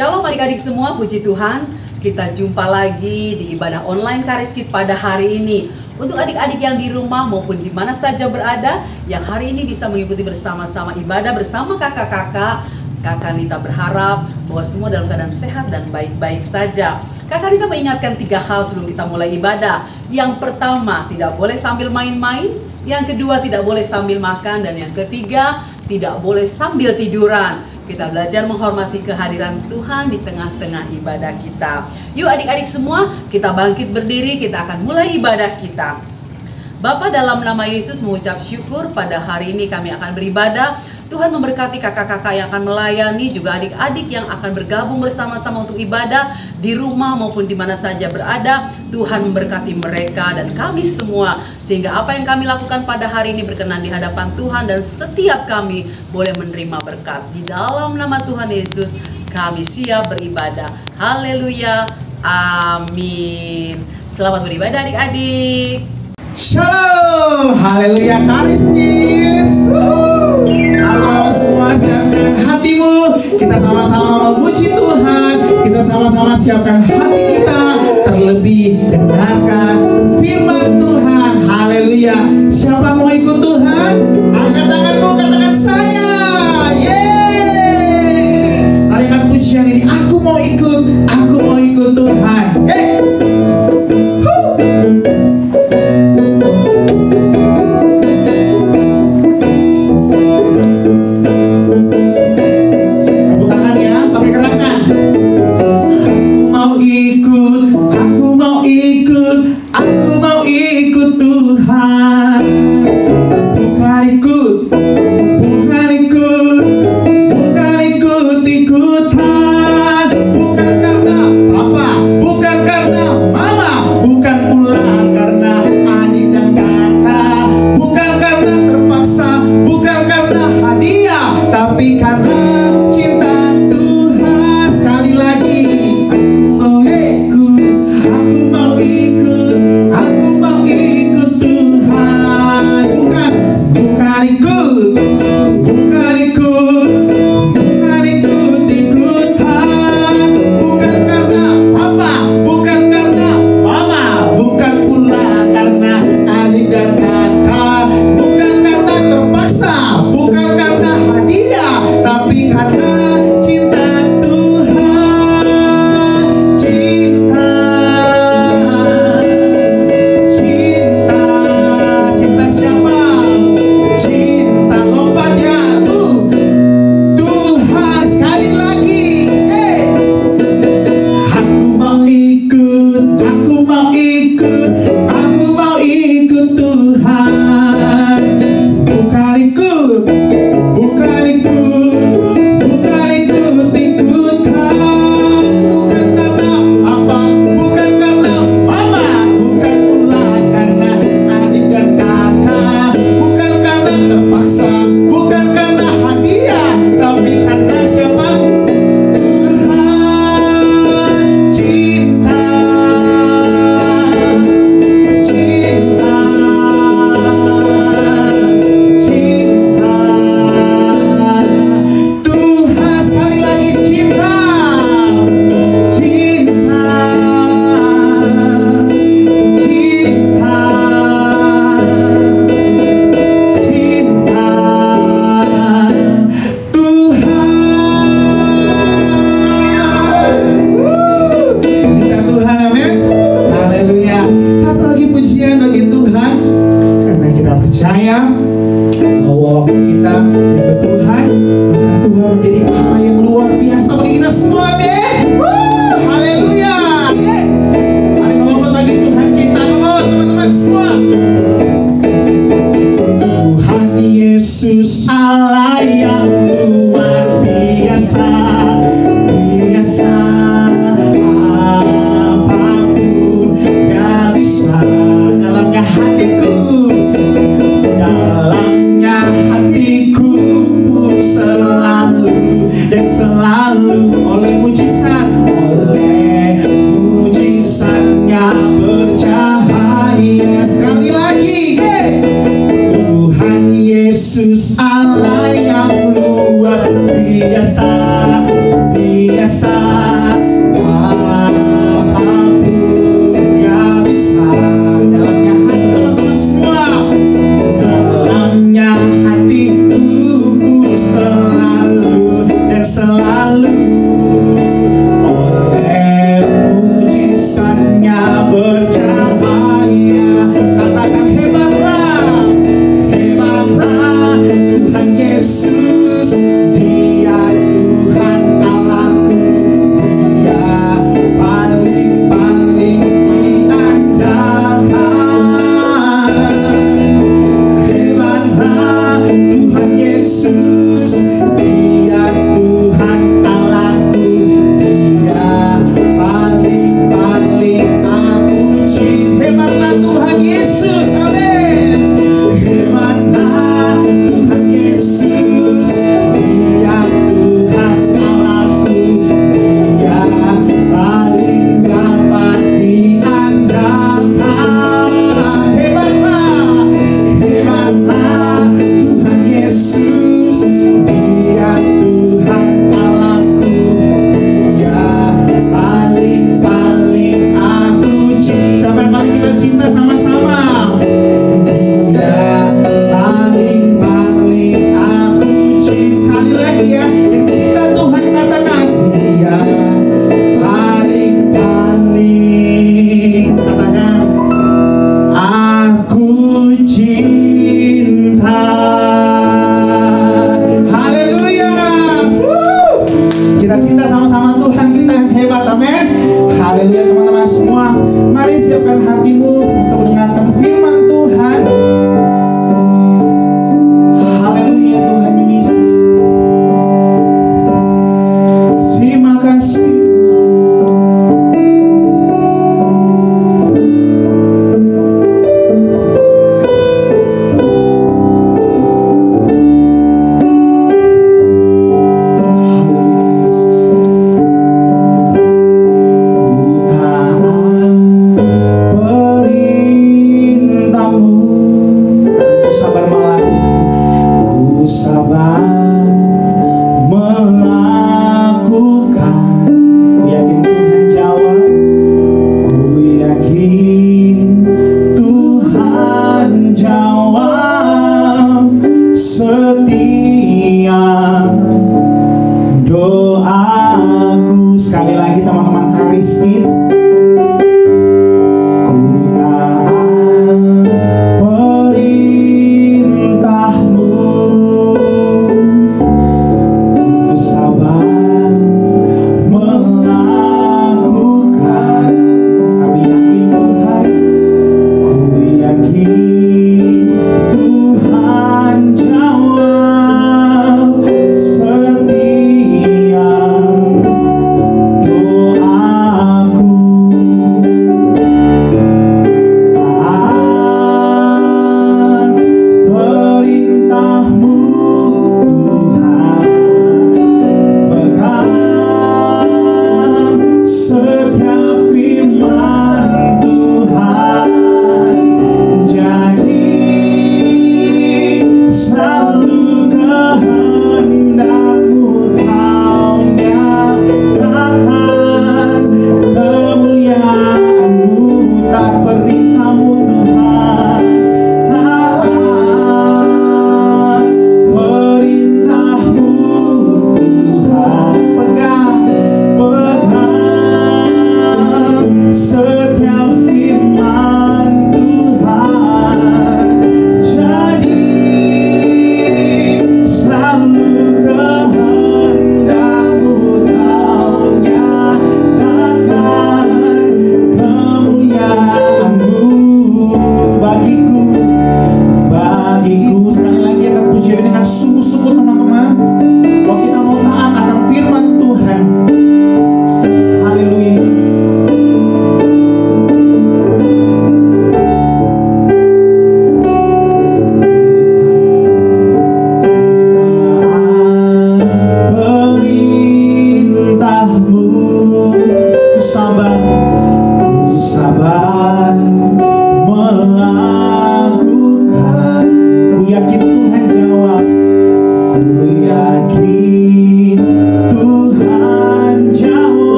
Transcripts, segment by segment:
Shalom adik-adik semua, puji Tuhan. Kita jumpa lagi di ibadah online Kariskit pada hari ini. Untuk adik-adik yang di rumah maupun di mana saja berada, yang hari ini bisa mengikuti bersama-sama ibadah bersama kakak-kakak, Kakak Nita berharap bahwa semua dalam keadaan sehat dan baik-baik saja. Kakak Nita mengingatkan 3 hal sebelum kita mulai ibadah. Yang pertama, tidak boleh sambil main-main. Yang kedua, tidak boleh sambil makan. Dan yang ketiga, tidak boleh sambil tiduran. Kita belajar menghormati kehadiran Tuhan di tengah-tengah ibadah kita. Yuk adik-adik semua, kita bangkit berdiri, kita akan mulai ibadah kita. Bapa, dalam nama Yesus mengucap syukur pada hari ini kami akan beribadah. Tuhan memberkati kakak-kakak yang akan melayani, juga adik-adik yang akan bergabung bersama-sama untuk ibadah di rumah maupun di mana saja berada. Tuhan memberkati mereka dan kami semua, sehingga apa yang kami lakukan pada hari ini berkenan di hadapan Tuhan dan setiap kami boleh menerima berkat. Di dalam nama Tuhan Yesus kami siap beribadah. Haleluya, amin. Selamat beribadah adik-adik. Shalom, haleluya Kariskit. Halo semua, siapkan hatimu. Kita sama-sama memuji Tuhan. Kita sama-sama siapkan hati kita, terlebih dengarkan firman Tuhan. Haleluya. Siapa mau ikut Tuhan? Angkat tanganmu, katakan saya. Yeay. Tarik pujian ini, aku mau ikut Tuhan.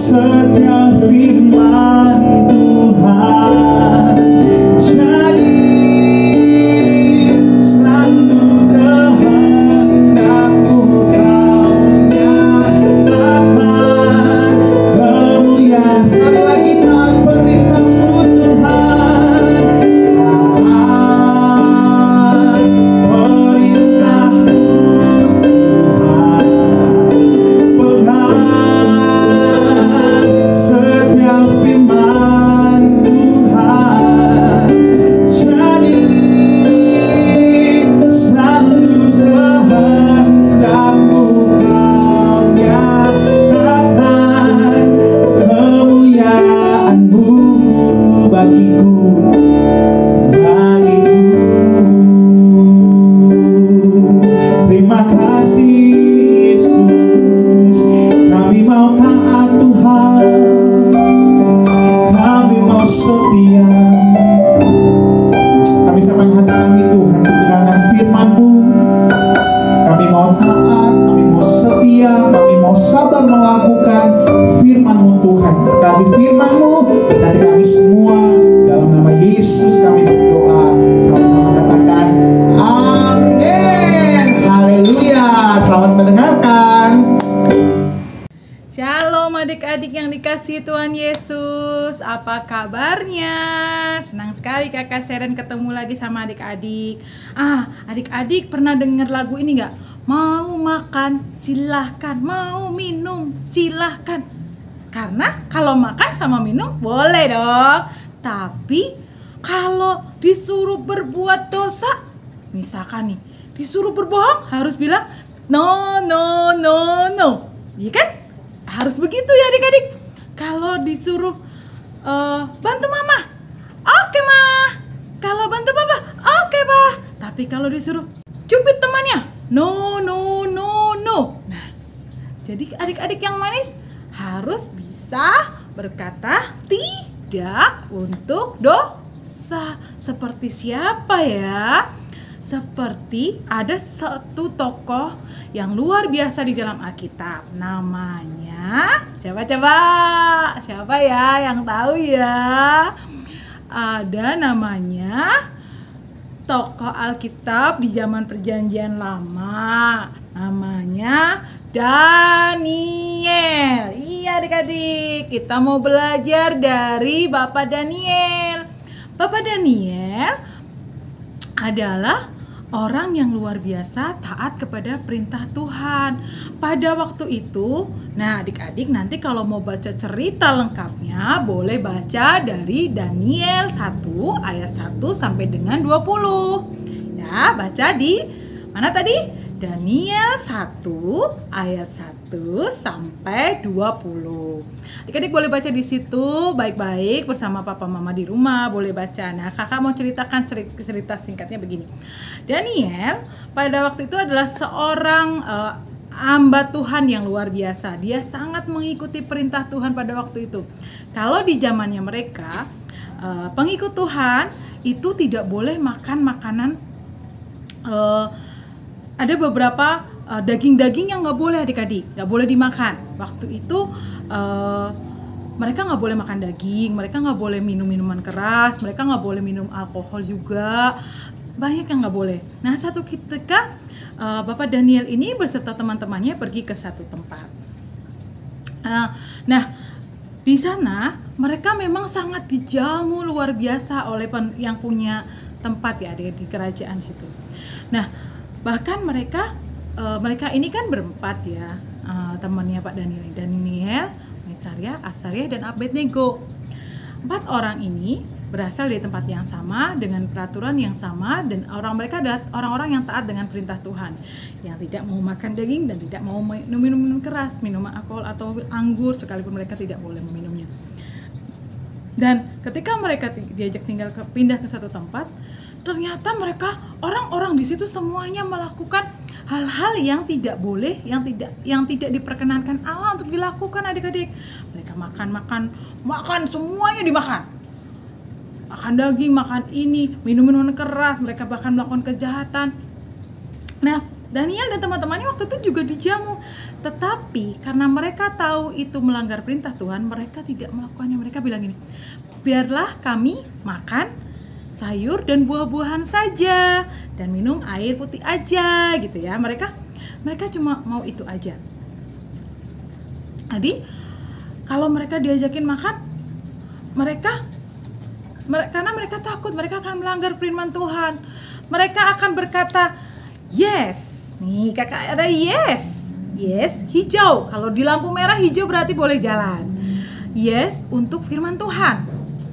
setiap firman Tuhan. Jadi selalu kehendakmu kau nyatakan kemuliaan. Sekali lagi taat perintahmu Tuhan. Taat perintahmu Tuhan. Pegang setiap firman Tuhan. Jadi selalu kehendakmu kau nyatakan kemuliaanmu bagiku. Terima kasih Yesus, kami mau taat Tuhan, kami mau setia. Kami siapkan hati kami Tuhan untuk mendengarkan firman-Mu. Kami mau taat, kami mau setia, kami mau sabar melakukan firman-Mu Tuhan. Berkati firman-Mu, berkati kami semua. Dalam nama Yesus kami berdoa. Sama-sama katakan amin. Haleluya. Selamat mendengarkan. Shalom adik-adik yang dikasihi Tuhan Yesus. Apa kabarnya? Senang sekali kakak Seren ketemu lagi sama adik-adik. Adik-adik pernah dengar lagu ini gak? Mau makan silahkan, mau minum silahkan. Karena kalau makan sama minum boleh dong. Tapi kalau disuruh berbuat dosa, misalkan nih disuruh berbohong, harus bilang no, no, no, no. Iya kan? Harus begitu ya adik-adik. Kalau disuruh bantu mama, oke ma. Kalau bantu papa, oke pa. Tapi kalau disuruh cubit temannya, no, no, no, no. Nah, jadi adik-adik yang manis harus bisa berkata tidak untuk dosa. Seperti siapa ya? Seperti ada satu tokoh yang luar biasa di dalam Alkitab. Namanya siapa ya yang tahu ya? Ada namanya tokoh Alkitab di zaman Perjanjian Lama. Namanya Daniel. Iya adik-adik, kita mau belajar dari Bapak Daniel. Bapak Daniel adalah orang yang luar biasa taat kepada perintah Tuhan. Pada waktu itu, nah adik-adik nanti kalau mau baca cerita lengkapnya boleh baca dari Daniel 1 ayat 1 sampai dengan 20. Ya, baca di mana tadi? Daniel 1 ayat 1 sampai 20. Adik-adik boleh baca di situ baik-baik bersama papa mama di rumah, boleh baca. Nah, kakak mau ceritakan cerita singkatnya begini. Daniel pada waktu itu adalah seorang hamba Tuhan yang luar biasa. Dia sangat mengikuti perintah Tuhan pada waktu itu. Kalau di zamannya mereka, pengikut Tuhan itu tidak boleh makan makanan, ada beberapa daging-daging yang nggak boleh adik-adik, nggak boleh dimakan. Waktu itu mereka nggak boleh makan daging, mereka nggak boleh minum minuman keras, mereka nggak boleh minum alkohol juga, banyak yang nggak boleh. Nah satu ketika Bapak Daniel ini beserta teman-temannya pergi ke satu tempat. Nah di sana mereka memang sangat dijamu luar biasa oleh yang punya tempat ya di kerajaan situ. Nah bahkan mereka ini kan berempat ya, temannya Pak Daniel, Mesaria, Asaria, dan Abednego. 4 orang ini berasal dari tempat yang sama dengan peraturan yang sama, dan mereka adalah orang-orang yang taat dengan perintah Tuhan, yang tidak mau makan daging dan tidak mau minum keras, minuman alkohol atau anggur, sekalipun mereka tidak boleh meminumnya. Dan ketika mereka diajak pindah ke satu tempat, ternyata mereka orang-orang di situ semuanya melakukan hal-hal yang tidak boleh, yang tidak diperkenankan Allah untuk dilakukan adik-adik. Mereka makan semuanya dimakan. Makan daging, makan ini, minum minuman keras, mereka bahkan melakukan kejahatan. Nah, Daniel dan teman-temannya waktu itu juga dijamu. Tetapi karena mereka tahu itu melanggar perintah Tuhan, mereka tidak melakukannya. Mereka bilang gini, biarlah kami makan sayur dan buah-buahan saja dan minum air putih aja gitu ya. Mereka cuma mau itu aja. Jadi kalau mereka diajakin makan, karena mereka takut mereka akan melanggar firman Tuhan, mereka akan berkata yes. Nih kakak ada yes hijau. Kalau di lampu merah hijau berarti boleh jalan. Yes untuk firman Tuhan.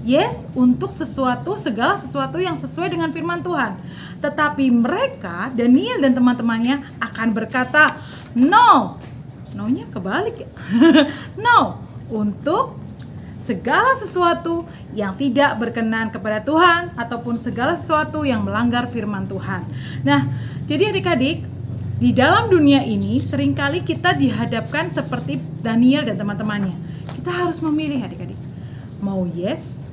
Yes untuk segala sesuatu yang sesuai dengan firman Tuhan. Tetapi mereka, Daniel dan teman-temannya akan berkata no. No-nya kebalik ya. No untuk segala sesuatu yang tidak berkenan kepada Tuhan ataupun segala sesuatu yang melanggar firman Tuhan. Nah, jadi adik-adik, di dalam dunia ini seringkali kita dihadapkan seperti Daniel dan teman-temannya. Kita harus memilih adik-adik. Mau yes?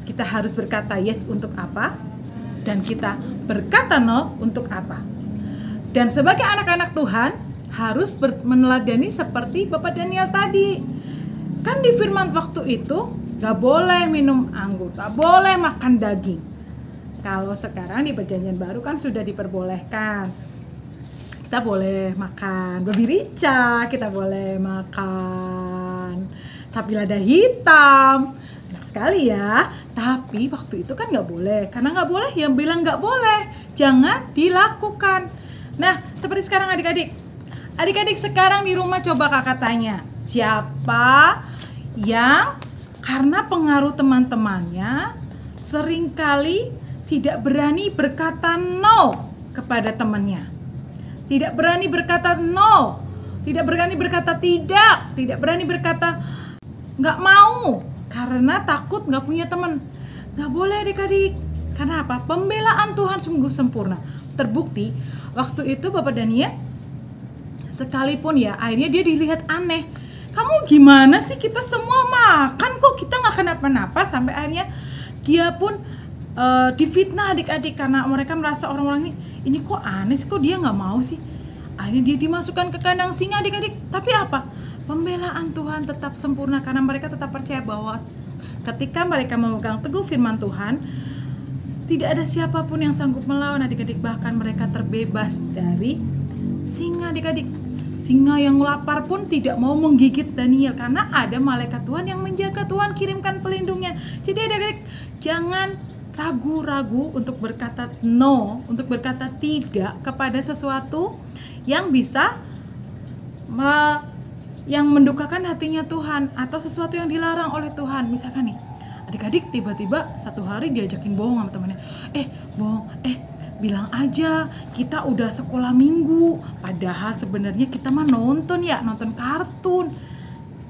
Kita harus berkata yes untuk apa? Dan kita berkata no untuk apa? Dan sebagai anak-anak Tuhan harus meneladani seperti Bapak Daniel tadi. Kan di firman waktu itu gak boleh minum anggur, gak boleh makan daging. Kalau sekarang di perjanjian baru kan sudah diperbolehkan. Kita boleh makan babi rica, kita boleh makan sapi lada hitam. Enak sekali ya. Tapi waktu itu kan gak boleh. Karena gak boleh, yang bilang gak boleh, jangan dilakukan. Nah, seperti sekarang adik-adik sekarang di rumah coba kakak tanya, siapa yang karena pengaruh teman-temannya seringkali tidak berani berkata no kepada temannya, tidak berani berkata no, tidak berani berkata tidak berani berkata nggak mau karena takut nggak punya teman. Nggak boleh adik-adik. Karena apa? Pembelaan Tuhan sungguh sempurna. Terbukti waktu itu Bapak Daniel sekalipun ya akhirnya dia dilihat aneh. Kamu gimana sih, kita semua makan kok, kita nggak kenapa-napa. Sampai akhirnya dia pun difitnah adik-adik karena mereka merasa orang-orang ini kok aneh sih, kok dia nggak mau sih. Akhirnya dia dimasukkan ke kandang singa adik-adik. Tapi apa? Pembelaan Tuhan tetap sempurna karena mereka tetap percaya bahwa ketika mereka memegang teguh firman Tuhan, tidak ada siapapun yang sanggup melawan adik-adik. Bahkan mereka terbebas dari singa adik-adik. Singa yang lapar pun tidak mau menggigit Daniel karena ada malaikat Tuhan yang menjaga. Tuhan kirimkan pelindungnya. Jadi adik-adik jangan ragu-ragu untuk berkata no, untuk berkata tidak kepada sesuatu yang bisa yang mendukakan hatinya Tuhan atau sesuatu yang dilarang oleh Tuhan. Misalkan nih, adik-adik tiba-tiba satu hari diajakin bohong sama temannya. Bilang aja kita udah sekolah minggu, padahal sebenarnya kita mah nonton kartun.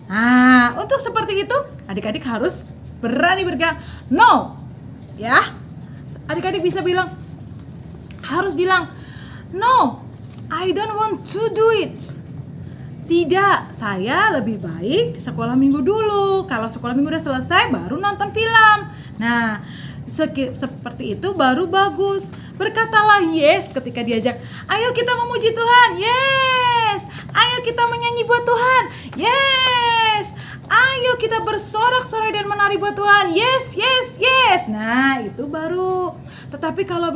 Nah, untuk seperti itu adik-adik harus berani berkata no. Ya, adik-adik harus bilang no, I don't want to do it. Tidak, saya lebih baik sekolah minggu dulu. Kalau sekolah minggu udah selesai baru nonton film. Nah, seperti itu baru bagus. Berkatalah yes ketika diajak, ayo kita memuji Tuhan, yes. Ayo kita menyanyi buat Tuhan, yes. Ayo kita bersorak-sorai dan menari buat Tuhan, yes. Nah, itu baru. Tetapi kalau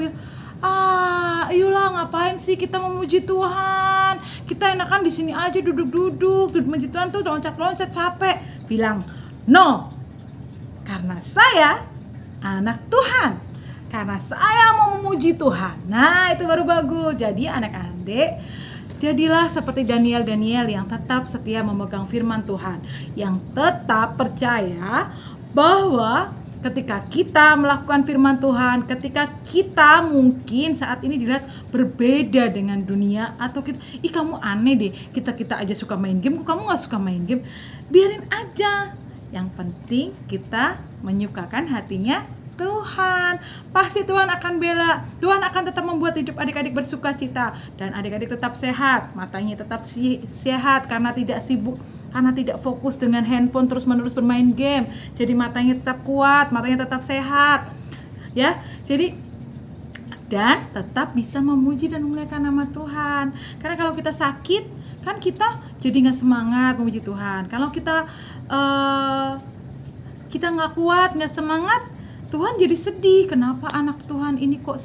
ayolah ngapain sih kita memuji Tuhan? Kita enakan di sini aja duduk-duduk. Memuji Tuhan tuh loncat-loncat capek. Bilang no. Karena saya anak Tuhan. Karena saya mau memuji Tuhan. Nah, itu baru bagus. Jadi anak-adik, jadilah seperti Daniel yang tetap setia memegang firman Tuhan, yang tetap percaya bahwa ketika kita melakukan firman Tuhan, ketika kita mungkin saat ini dilihat berbeda dengan dunia, atau kamu aneh deh, kita aja suka main game, kamu gak suka main game, biarin aja. Yang penting kita menyukakan hatinya Tuhan. Pasti Tuhan akan bela. Tuhan akan tetap membuat hidup adik-adik bersuka cita, dan adik-adik tetap sehat, matanya tetap sehat karena tidak sibuk, karena tidak fokus dengan handphone terus-menerus bermain game. Jadi matanya tetap kuat, matanya tetap sehat. Ya. Jadi dan tetap bisa memuji dan memuliakan nama Tuhan. Karena kalau kita sakit, kan kita jadi nggak semangat memuji Tuhan. Kalau kita nggak kuat, nggak semangat, Tuhan jadi sedih. Kenapa anak Tuhan ini kok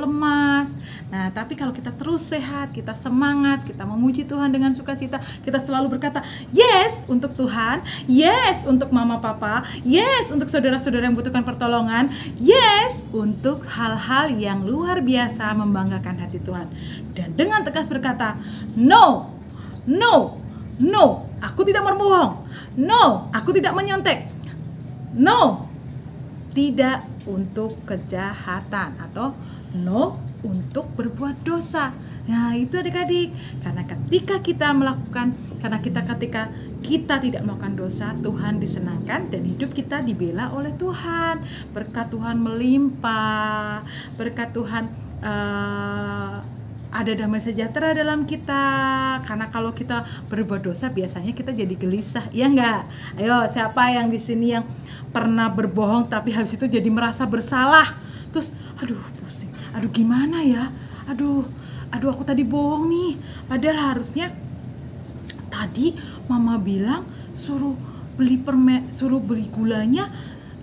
lemas? Nah, tapi kalau kita terus sehat, kita semangat, kita memuji Tuhan dengan sukacita, kita selalu berkata yes untuk Tuhan, yes untuk mama papa, yes untuk saudara-saudara yang membutuhkan pertolongan, yes untuk hal-hal yang luar biasa membanggakan hati Tuhan. Dan dengan tegas berkata, no, aku tidak berbohong, no, aku tidak menyontek, no, tidak untuk kejahatan, atau no untuk berbuat dosa. Nah, itu adik-adik. Karena ketika kita tidak melakukan dosa, Tuhan disenangkan dan hidup kita dibela oleh Tuhan. Berkat Tuhan melimpah, berkat Tuhan ada damai sejahtera dalam kita. Karena kalau kita berbuat dosa biasanya kita jadi gelisah, ya enggak? Ayo, siapa yang di sini yang pernah berbohong tapi habis itu jadi merasa bersalah? Terus, aduh pusing, aduh gimana ya, aduh aku tadi bohong nih, padahal harusnya tadi mama bilang suruh beli gulanya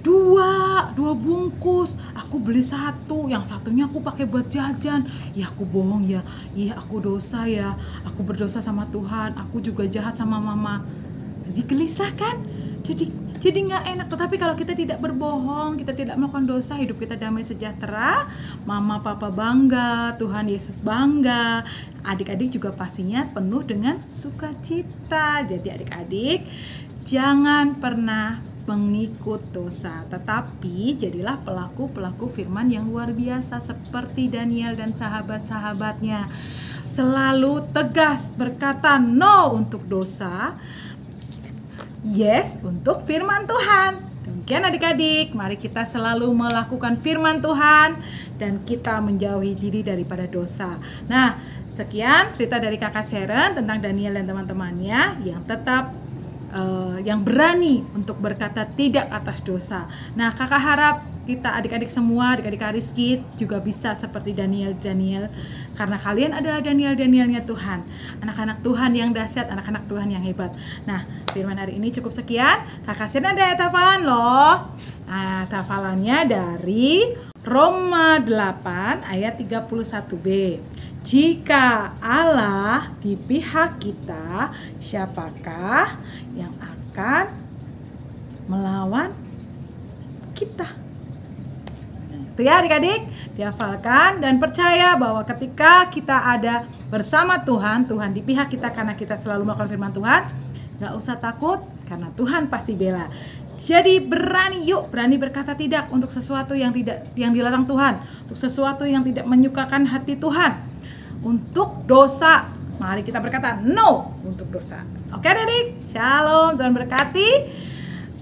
dua bungkus, aku beli satu, yang satunya aku pakai buat jajan. Ya aku bohong ya, iya aku dosa ya, aku berdosa sama Tuhan, aku juga jahat sama mama. Jadi gelisah kan, jadi nggak enak. Tetapi kalau kita tidak berbohong, kita tidak melakukan dosa, hidup kita damai sejahtera, mama papa bangga, Tuhan Yesus bangga, adik-adik juga pastinya penuh dengan sukacita. Jadi adik-adik jangan pernah mengikut dosa, tetapi jadilah pelaku-pelaku firman yang luar biasa seperti Daniel dan sahabat-sahabatnya. Selalu tegas berkata no untuk dosa, yes untuk firman Tuhan. Demikian adik-adik, mari kita selalu melakukan firman Tuhan dan kita menjauhi diri daripada dosa. Nah, sekian cerita dari Kakak Sharon tentang Daniel dan teman-temannya yang tetap yang berani untuk berkata tidak atas dosa. Nah, kakak harap kita adik-adik semua, adik-adik Kariskit juga bisa seperti Daniel, karena kalian adalah Danielnya Tuhan, anak-anak Tuhan yang dahsyat, anak-anak Tuhan yang hebat. Nah, firman hari ini cukup sekian. Kakak Sharon ada ayat hafalan loh. Nah, hafalannya dari Roma 8 ayat 31b. Jika Allah di pihak kita, siapakah yang akan melawan kita? Nah, itu ya adik-adik, dihafalkan dan percaya bahwa ketika kita ada bersama Tuhan, Tuhan di pihak kita karena kita selalu melakukan firman Tuhan, gak usah takut karena Tuhan pasti bela. Jadi berani berkata tidak untuk sesuatu yang dilarang Tuhan, untuk sesuatu yang tidak menyukakan hati Tuhan. Untuk dosa, mari kita berkata no untuk dosa. Oke adik-adik, shalom, Tuhan berkati.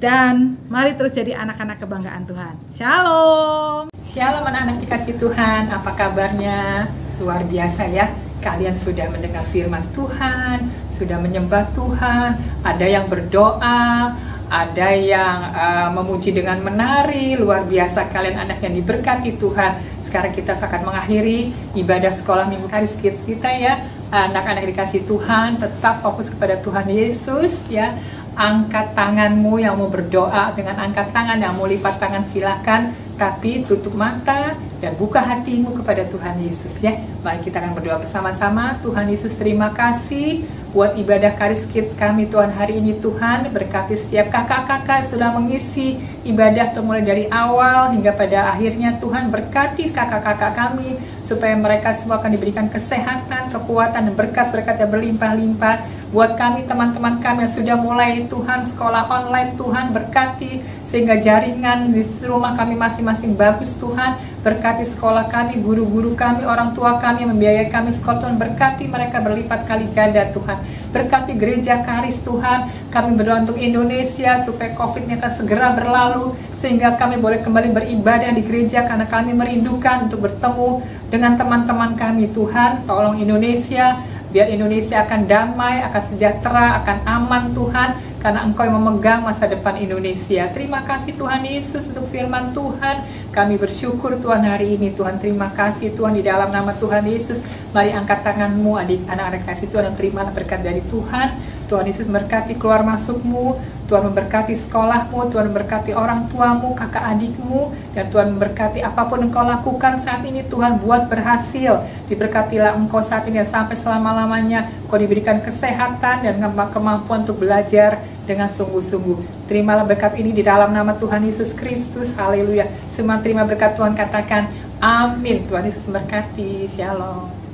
Dan mari terus jadi anak-anak kebanggaan Tuhan. Shalom. Shalom anak-anak dikasih Tuhan, apa kabarnya? Luar biasa ya, kalian sudah mendengar firman Tuhan, sudah menyembah Tuhan, ada yang berdoa, ada yang memuji dengan menari. Luar biasa, kalian anak yang diberkati Tuhan. Sekarang kita akan mengakhiri ibadah sekolah minggu Kariskit kita ya. Anak-anak dikasih Tuhan, tetap fokus kepada Tuhan Yesus ya. Angkat tanganmu yang mau berdoa, dengan angkat tangan yang mau lipat tangan silakan, tapi tutup mata dan buka hatimu kepada Tuhan Yesus ya. Mari kita akan berdoa bersama-sama. Tuhan Yesus, terima kasih buat ibadah Kariskit kami Tuhan hari ini. Tuhan berkati setiap kakak-kakak sudah mengisi ibadah mulai dari awal hingga pada akhirnya. Tuhan berkati kakak-kakak kami supaya mereka semua akan diberikan kesehatan, kekuatan dan berkat-berkat yang berlimpah-limpah. Buat kami, teman-teman kami yang sudah mulai Tuhan sekolah online, Tuhan berkati sehingga jaringan di rumah kami masing-masing bagus. Tuhan berkati sekolah kami, guru-guru kami, orang tua kami yang membiayai kami sekolah. Tuhan berkati mereka berlipat kali ganda. Tuhan berkati gereja Karis. Tuhan, kami berdoa untuk Indonesia supaya COVID-nya akan segera berlalu sehingga kami boleh kembali beribadah di gereja karena kami merindukan untuk bertemu dengan teman-teman kami. Tuhan, tolong Indonesia, biar Indonesia akan damai, akan sejahtera, akan aman Tuhan. karena Engkau yang memegang masa depan Indonesia. Terima kasih Tuhan Yesus untuk firman Tuhan. Kami bersyukur Tuhan hari ini Tuhan. Terima kasih Tuhan, di dalam nama Tuhan Yesus. Mari angkat tanganmu adik anak-anak kasih Tuhan, dan terimalah berkat dari Tuhan. Tuhan Yesus memberkati keluar masukmu, Tuhan memberkati sekolahmu, Tuhan memberkati orang tuamu, kakak adikmu, dan Tuhan memberkati apapun engkau lakukan saat ini. Tuhan buat berhasil, diberkatilah engkau saat ini dan sampai selama-lamanya. Kau diberikan kesehatan dan kemampuan untuk belajar dengan sungguh-sungguh. Terimalah berkat ini di dalam nama Tuhan Yesus Kristus. Haleluya. Semua terima berkat Tuhan, katakan amin. Tuhan Yesus memberkati. Shalom.